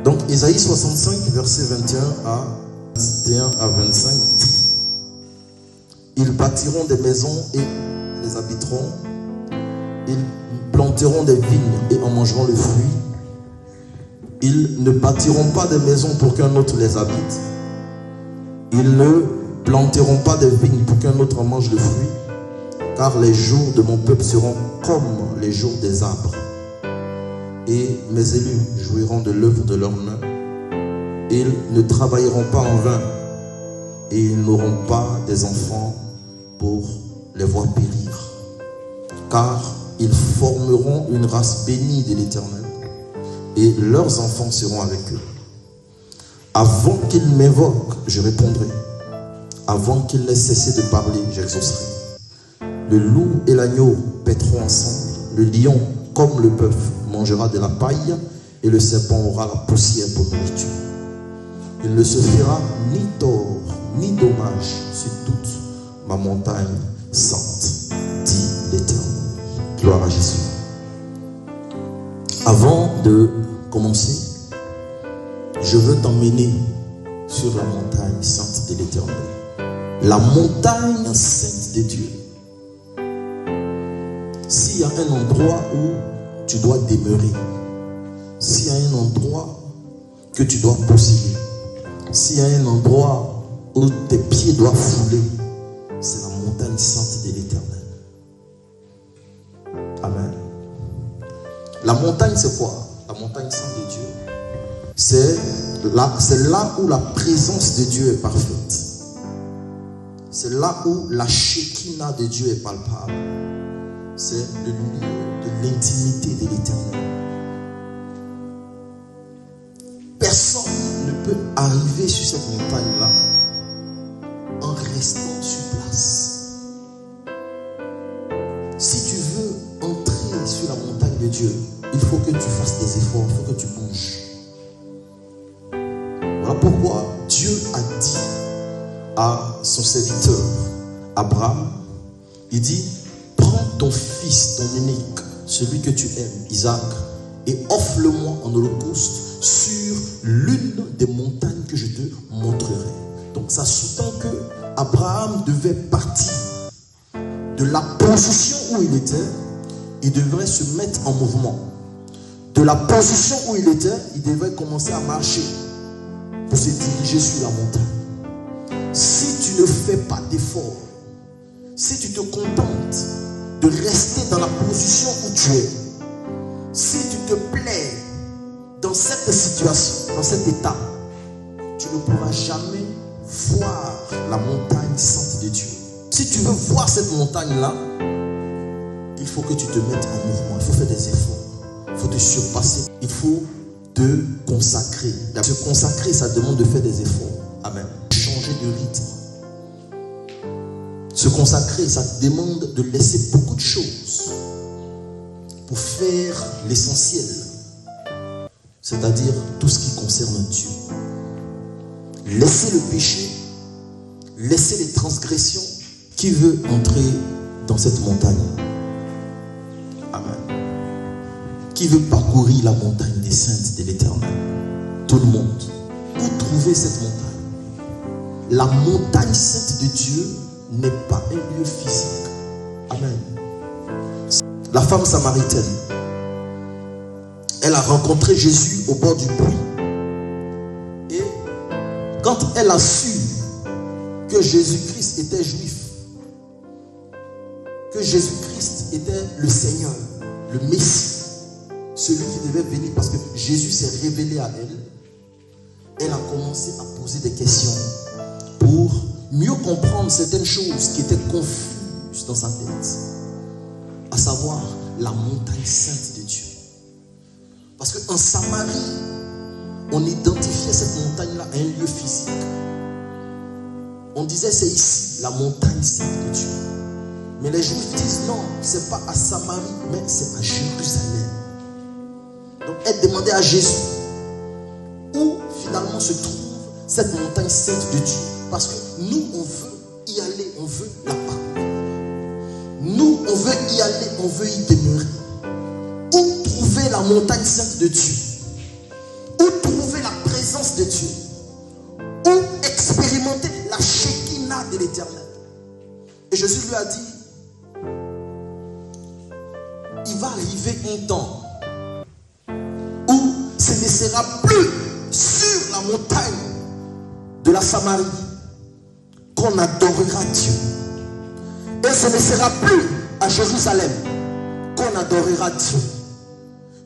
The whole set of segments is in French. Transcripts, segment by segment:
Donc Ésaïe 65, verset 21 à 25 dit: ils bâtiront des maisons et les habiteront, ils planteront des vignes et en mangeront le fruit. Ils ne bâtiront pas des maisons pour qu'un autre les habite. Ils ne planteront pas des vignes pour qu'un autre en mange le fruit. Car les jours de mon peuple seront comme les jours des arbres. Et mes élus jouiront de l'œuvre de leurs mains. Ils ne travailleront pas en vain. Et ils n'auront pas des enfants pour les voir périr. Car ils formeront une race bénie de l'Éternel. Et leurs enfants seront avec eux. Avant qu'ils m'évoquent, je répondrai. Avant qu'ils aient cessé de parler, j'exaucerai. Le loup et l'agneau paîtront ensemble. Le lion, comme le bœuf, mangera de la paille. Et le serpent aura la poussière pour nourriture. Il ne se fera ni tort, ni dommage sur toute ma montagne sainte, dit l'Éternel. Gloire à Jésus. Avant de commencer, je veux t'emmener sur la montagne sainte de l'Éternel. La montagne sainte de Dieu. S'il y a un endroit où tu dois demeurer, s'il y a un endroit que tu dois posséder, s'il y a un endroit où tes pieds doivent fouler, c'est la montagne sainte de l'Éternel. Amen. La montagne, c'est quoi? La montagne sainte de Dieu, c'est là où la présence de Dieu est parfaite. C'est là où la Shekinah de Dieu est palpable. C'est le lieu de l'intimité de l'Éternel. Personne ne peut arriver sur cette montagne-là en restant sur place. Si tu veux entrer sur la montagne de Dieu, il faut que tu fasses des efforts, il faut que tu bouges. Voilà pourquoi Dieu a dit à son serviteur Abraham, il dit: prends ton fils, ton unique, celui que tu aimes, Isaac, et offre-le-moi en holocauste sur l'une des montagnes que je te montrerai. Donc ça sous-tend que Abraham devait partir de la position où il était, il devrait se mettre en mouvement. De la position où il était, il devait commencer à marcher pour se diriger sur la montagne. Si tu ne fais pas d'effort, si tu te contentes de rester dans la position où tu es, si tu te plais dans cette situation, dans cet état, tu ne pourras jamais voir la montagne sainte de Dieu. Si tu veux voir cette montagne-là, il faut que tu te mettes en mouvement, il faut faire des efforts, il faut te surpasser, il faut te consacrer. Se consacrer, ça demande de faire des efforts. Amen. Changer de rythme. Se consacrer, ça demande de laisser beaucoup de choses pour faire l'essentiel, c'est-à-dire tout ce qui concerne Dieu. Laisser le péché, laisser les transgressions. Qui veut entrer dans cette montagne? Amen. Qui veut parcourir la montagne des saintes de l'Éternel? Tout le monde. Où trouver cette montagne? La montagne sainte de Dieu n'est pas un lieu physique. Amen. La femme samaritaine, elle a rencontré Jésus au bord du puits. Et quand elle a su que Jésus-Christ était juif, que Jésus-Christ était le Seigneur, le Messie, celui qui devait venir parce que Jésus s'est révélé à elle, elle a commencé à poser des questions pour mieux comprendre certaines choses qui étaient confuses dans sa tête, à savoir la montagne sainte de Dieu. Parce qu'en Samarie, on identifiait cette montagne-là à un lieu physique. On disait c'est ici, la montagne sainte de Dieu. Mais les Juifs disent non, c'est pas à Samarie, mais c'est à Jérusalem. Donc elle demandait à Jésus où finalement se trouve cette montagne sainte de Dieu. Parce que nous, on veut y aller, on veut la parcourir. Nous, on veut y aller, on veut y demeurer. Où trouver la montagne sainte de Dieu? Où trouver présence de Dieu ou expérimenter la Shekinah de l'Éternel. Et Jésus lui a dit, il va arriver un temps où ce ne sera plus sur la montagne de la Samarie qu'on adorera Dieu. Et ce ne sera plus à Jérusalem qu'on adorera Dieu.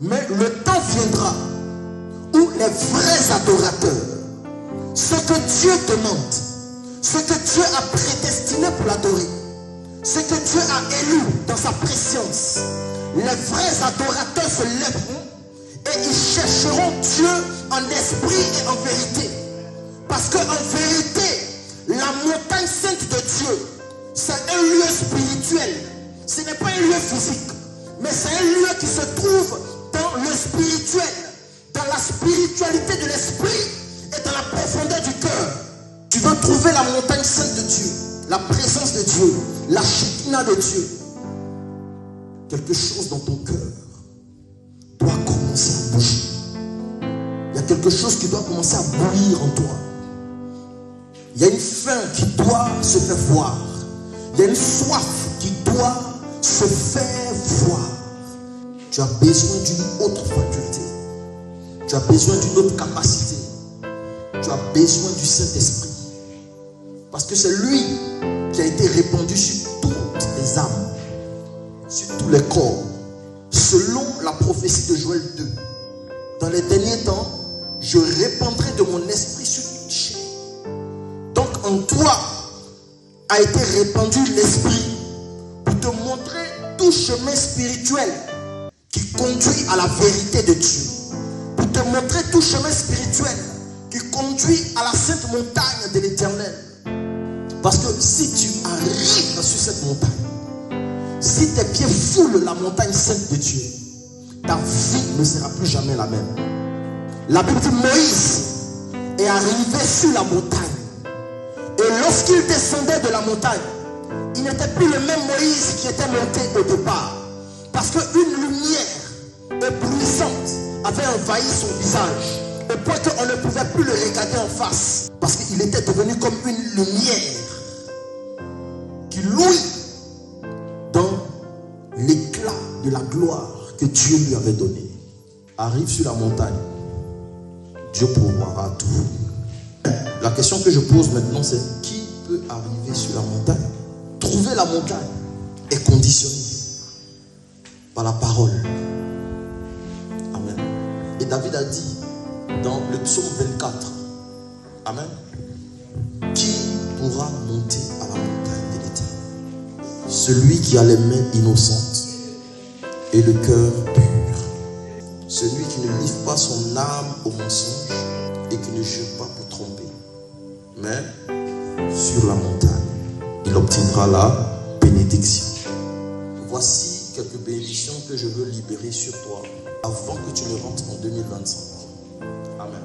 Mais le temps viendra où les vrais adorateurs, ce que Dieu demande, ce que Dieu a prédestiné pour l'adorer, ce que Dieu a élu dans sa préscience, les vrais adorateurs se lèveront et ils chercheront Dieu en esprit et en vérité. Parce qu'en vérité, la montagne sainte de Dieu, c'est un lieu spirituel. Ce n'est pas un lieu physique, mais c'est un lieu qui se trouve dans le spirituel, dans la spiritualité de l'esprit et dans la profondeur du cœur. Tu veux trouver la montagne sainte de Dieu, la présence de Dieu, la Shekinah de Dieu. Quelque chose dans ton cœur doit commencer à bouger. Il y a quelque chose qui doit commencer à bouillir en toi. Il y a une faim qui doit se faire voir. Il y a une soif qui doit se faire voir. Tu as besoin d'une autre faculté. Tu as besoin d'une autre capacité. Tu as besoin du Saint-Esprit. Parce que c'est lui qui a été répandu sur toutes les âmes, sur tous les corps, selon la prophétie de Joël 2. Dans les derniers temps, je répandrai de mon esprit sur toute chair. Donc en toi a été répandu l'esprit pour te montrer tout chemin spirituel qui conduit à la vérité de Dieu. Pour te montrer tout chemin spirituel qui conduit à la sainte montagne de l'Éternel. Parce que si tu arrives sur cette montagne, si tes pieds foulent la montagne sainte de Dieu, ta vie ne sera plus jamais la même. La Bible dit Moïse est arrivé sur la montagne. Et lorsqu'il descendait de la montagne, il n'était plus le même Moïse qui était monté au départ. Parce qu'une lumière éblouissante avait envahi son visage, au point qu'on ne pouvait plus le regarder en face. Parce qu'il était devenu comme une lumière qui louit dans l'éclat de la gloire que Dieu lui avait donné. Arrive sur la montagne, Dieu pourvoira tout. La question que je pose maintenant, c'est qui peut arriver sur la montagne? Trouver la montagne est conditionné par la parole. Amen. Et David a dit dans le psaume 24, Amen, qui pourra monter à la montagne de l'Éternel? Celui qui a les mains innocentes et le cœur pur. Celui qui ne livre pas son âme au mensonge et qui ne jure pas pour tromper. Mais sur la montagne, il obtiendra la bénédiction. Voici quelques bénédictions que je veux libérer sur toi avant que tu ne rentres en 2025. Amen.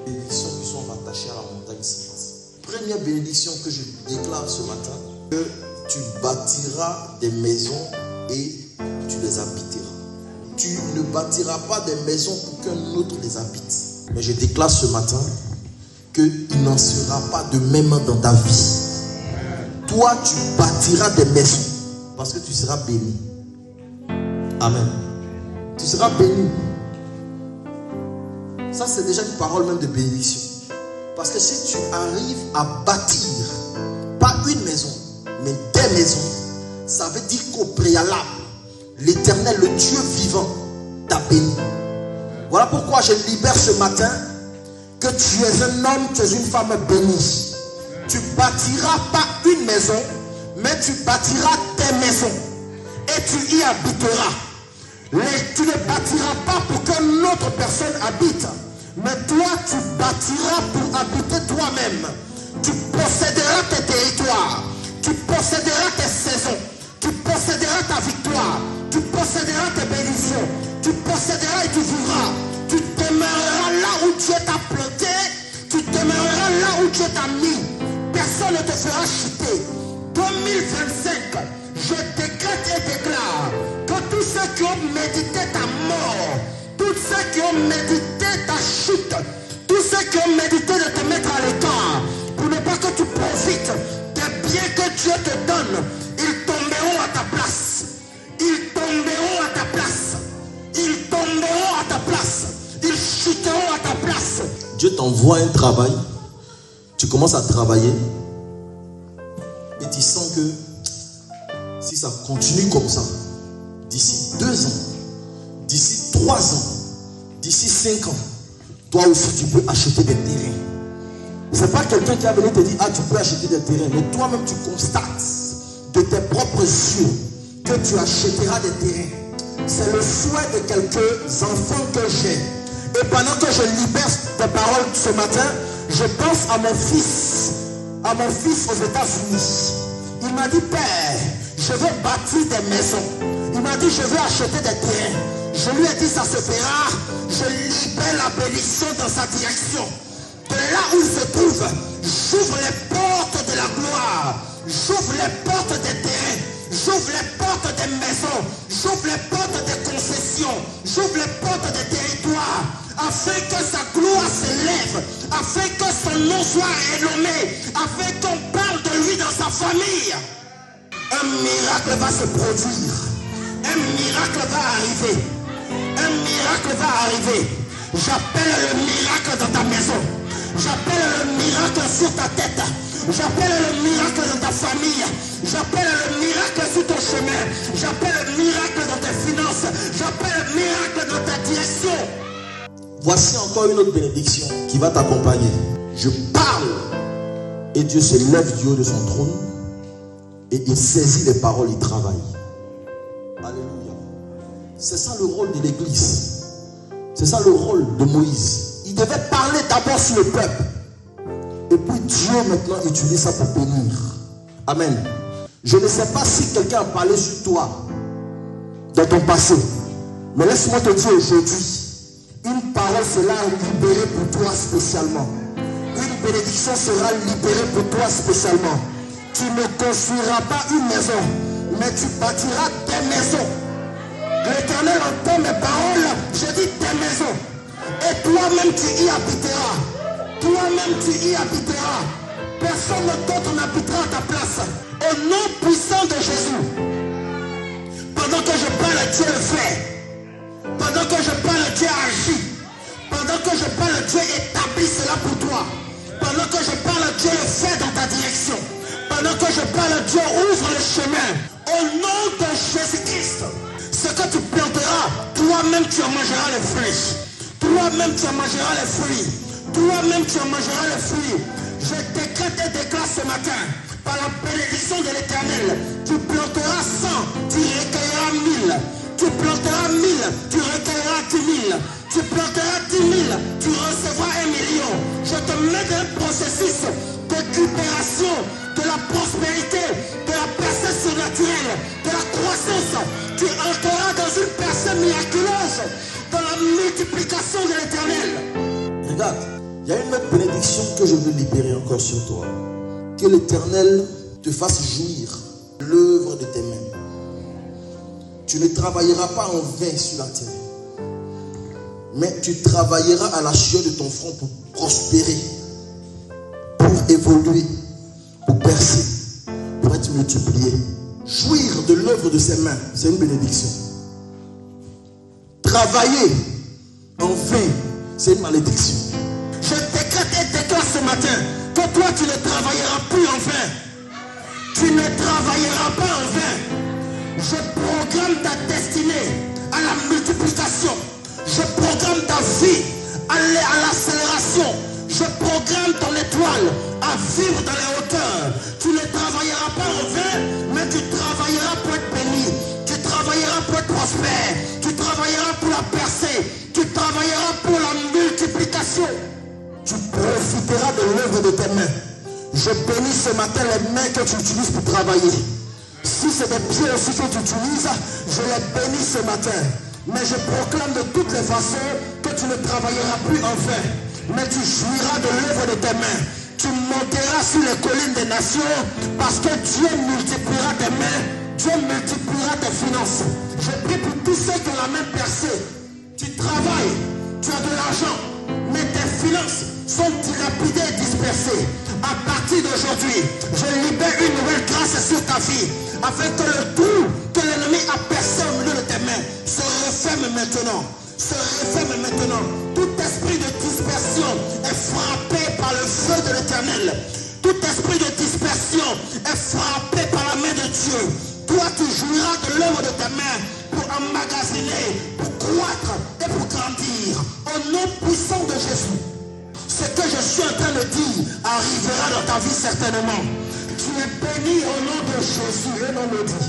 Bénédictions qui sont rattachées à la montagne sainte. Première bénédiction que je déclare ce matin, que tu bâtiras des maisons et tu les habiteras. Tu ne bâtiras pas des maisons pour qu'un autre les habite. Mais je déclare ce matin qu'il n'en sera pas de même dans ta vie. Toi, tu bâtiras des maisons parce que tu seras béni. Amen. Tu seras béni. Ça, c'est déjà une parole même de bénédiction. Parce que si tu arrives à bâtir, pas une maison, mais des maisons, ça veut dire qu'au préalable, l'Éternel, le Dieu vivant, t'a béni. Voilà pourquoi je libère ce matin que tu es un homme, tu es une femme bénie. Tu bâtiras pas une maison, mais tu bâtiras des maisons. Et tu y habiteras. Tu ne bâtiras pas pour qu'une autre personne habite. Mais toi, tu bâtiras pour habiter toi-même. Tu posséderas tes territoires. Tu posséderas tes saisons. Tu posséderas ta victoire. Tu posséderas tes bénédictions. Tu posséderas et tu vivras. Tu demeureras là où Dieu t'a planté. Tu demeureras là où Dieu t'a mis. Personne ne te fera chuter. 2025, je décrète et déclare que tous ceux qui ont médité ta mort, tous ceux qui ont médité ta chute, tous Dieu t'envoie un travail, tu commences à travailler et tu sens que si ça continue comme ça, d'ici 2 ans, d'ici 3 ans, d'ici 5 ans, toi aussi tu peux acheter des terrains. Ce n'est pas quelqu'un qui a venu te dire, ah, tu peux acheter des terrains, mais toi-même tu constates de tes propres yeux que tu achèteras des terrains. C'est le souhait de quelques enfants que j'ai. Et pendant que je libère tes paroles ce matin, je pense à mon fils aux États-Unis. Il m'a dit, Père, je veux bâtir des maisons. Il m'a dit, je veux acheter des terrains. Je lui ai dit, ça se fera. Je libère la bénédiction dans sa direction. De là où il se trouve, j'ouvre les portes de la gloire. J'ouvre les portes des terrains. J'ouvre les portes des maisons. J'ouvre les portes des concessions. J'ouvre les portes des territoires. Afin que sa gloire s'élève. Afin que son nom soit renommé. Afin qu'on parle de lui dans sa famille. Un miracle va se produire. Un miracle va arriver. Un miracle va arriver. J'appelle le miracle dans ta maison. J'appelle le miracle sur ta tête. J'appelle le miracle dans ta famille. J'appelle le miracle sur ton chemin. J'appelle le miracle dans tes finances. J'appelle le miracle dans ta direction. Voici encore une autre bénédiction qui va t'accompagner. Je parle et Dieu se lève du haut de son trône et il saisit les paroles, il travaille. Alléluia. C'est ça le rôle de l'église. C'est ça le rôle de Moïse. Il devait parler d'abord sur le peuple. Et puis Dieu maintenant utilise ça pour bénir. Amen. Je ne sais pas si quelqu'un a parlé sur toi dans ton passé. Mais laisse-moi te dire aujourd'hui, une parole sera libérée pour toi spécialement. Une bénédiction sera libérée pour toi spécialement. Tu ne construiras pas une maison, mais tu bâtiras des maisons. L'Éternel entend mes paroles, je dis des maisons. Et toi-même tu y habiteras. Toi-même tu y habiteras. Personne d'autre n'habitera à ta place. Au nom puissant de Jésus. Pendant que je parle, Dieu le fait. Pendant que je parle, Dieu agit. Pendant que je parle, Dieu établit cela pour toi. Pendant que je parle, Dieu le fait dans ta direction. Pendant que je parle, Dieu ouvre le chemin. Au nom de Jésus-Christ. Ce que tu planteras, toi-même tu en mangeras les fruits. Toi-même tu en mangeras les fruits. Toi-même tu en mangeras les fruits. Je décrète et déclare ce matin, par la bénédiction de l'Éternel, tu planteras 100, tu recueilleras 1000. Tu planteras 1000, tu recueilleras 10 000. Tu planteras 10 000, tu recevras 1 million. Je te mets dans un processus de récupération, de la prospérité, de la percée surnaturelle, de la croissance. Tu entreras dans une percée miraculeuse, dans la multiplication de l'Éternel. Regarde, il y a une autre bénédiction que je veux libérer encore sur toi. Que l'Éternel te fasse jouir de l'œuvre de tes mains. Tu ne travailleras pas en vain sur la terre. Mais tu travailleras à la sueur de ton front pour prospérer, pour évoluer, pour percer, pour être multiplié. Jouir de l'œuvre de ses mains, c'est une bénédiction. Travailler en vain, c'est une malédiction. Je décrète et déclare ce matin que toi tu ne travailleras plus en vain. Tu ne travailleras pas en vain. Je programme ta destinée à la multiplication. Je programme ta vie à l'accélération. Je programme ton étoile à vivre dans les hauteurs. Tu ne travailleras pas en vain, mais tu travailleras pour être béni. Tu travailleras pour être prospère. Tu travailleras pour la percée. Tu travailleras pour la multiplication. Tu profiteras de l'œuvre de tes mains. Je bénis ce matin les mains que tu utilises pour travailler. Si c'est des pieds aussi que tu utilises, je les bénis ce matin. Mais je proclame de toutes les façons que tu ne travailleras plus en vain. Mais tu jouiras de l'œuvre de tes mains. Tu monteras sur les collines des nations parce que Dieu multipliera tes mains. Dieu multipliera tes finances. Je prie pour tous ceux qui ont la main percée. Tu travailles, tu as de l'argent, mais tes finances sont dilapidées et dispersées. À partir d'aujourd'hui, je libère une nouvelle grâce sur ta vie, afin que le trou que l'ennemi a percé au milieu de tes mains se referme maintenant. Se referme maintenant. Tout esprit de dispersion est est frappé par le feu de l'Éternel. Tout esprit de dispersion est frappé par la main de Dieu. Toi, tu jouiras de l'œuvre de ta main pour emmagasiner, pour croître et pour grandir. Au nom puissant de Jésus. Ce que je suis en train de dire arrivera dans ta vie certainement. Tu es béni au nom de Jésus et non maudit.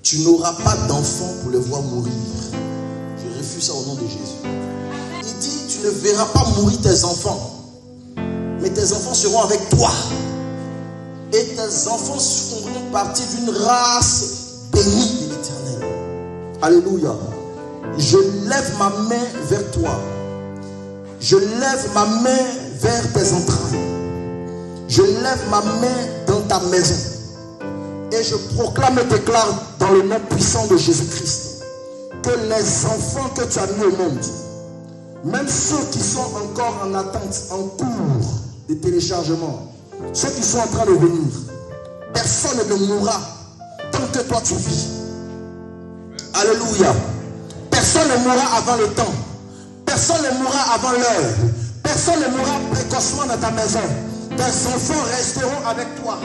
Tu n'auras pas d'enfant pour le voir mourir. Je refuse ça au nom de Jésus. Il dit, tu ne verras pas mourir tes enfants, mais tes enfants seront avec toi. Et tes enfants feront partie d'une race bénie de l'Éternel. Alléluia. Je lève ma main vers toi. Je lève ma main vers tes entrailles. Je lève ma main dans ta maison. Et je proclame et déclare dans le nom puissant de Jésus-Christ que les enfants que tu as mis au monde, même ceux qui sont encore en attente, en cours de téléchargement, ceux qui sont en train de venir, personne ne mourra tant que toi tu vis. Alléluia. Personne ne mourra avant le temps. Personne ne mourra avant l'heure. Personne ne mourra précocement dans ta maison. Tes enfants resteront avec toi.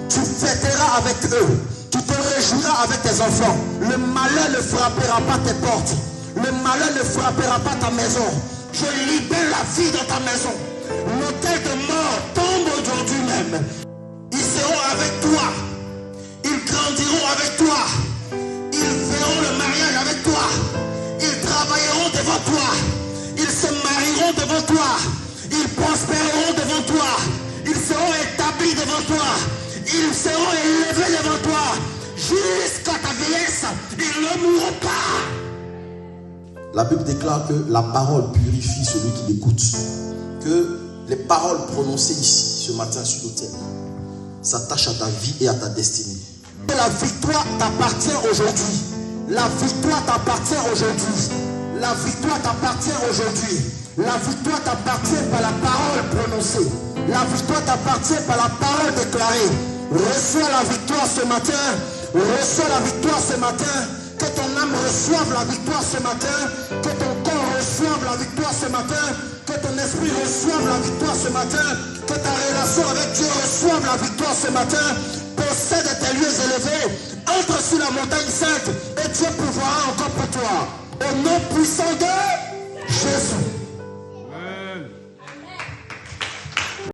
Tu fêteras avec eux. Tu te réjouiras avec tes enfants. Le malheur ne frappera pas tes portes. Le malheur ne frappera pas ta maison. Je libère la vie dans ta maison. L'autel de mort tombe aujourd'hui même. Ils seront avec toi. Ils grandiront avec toi. Ils feront le mariage avec toi. Ils travailleront devant toi. Ils se marieront devant toi. Ils prospéreront devant toi. Ils seront établis devant toi. Ils seront élevés devant toi. Jusqu'à ta vieillesse, ils ne mourront pas. La Bible déclare que la parole purifie celui qui l'écoute. Que les paroles prononcées ici, ce matin sur l'autel, s'attachent à ta vie et à ta destinée. La victoire t'appartient aujourd'hui. La victoire t'appartient aujourd'hui. La victoire t'appartient aujourd'hui. La victoire t'appartient par la parole prononcée. La victoire t'appartient par la parole déclarée. Reçois la victoire ce matin. Reçois la victoire ce matin. Que ton âme reçoive la victoire ce matin. Que ton corps reçoive la victoire ce matin. Que ton esprit reçoive la victoire ce matin. Que ta relation avec Dieu reçoive la victoire ce matin. Possède tes lieux élevés. Entre sur la montagne sainte et Dieu pourvoira encore pour toi. Au nom puissant de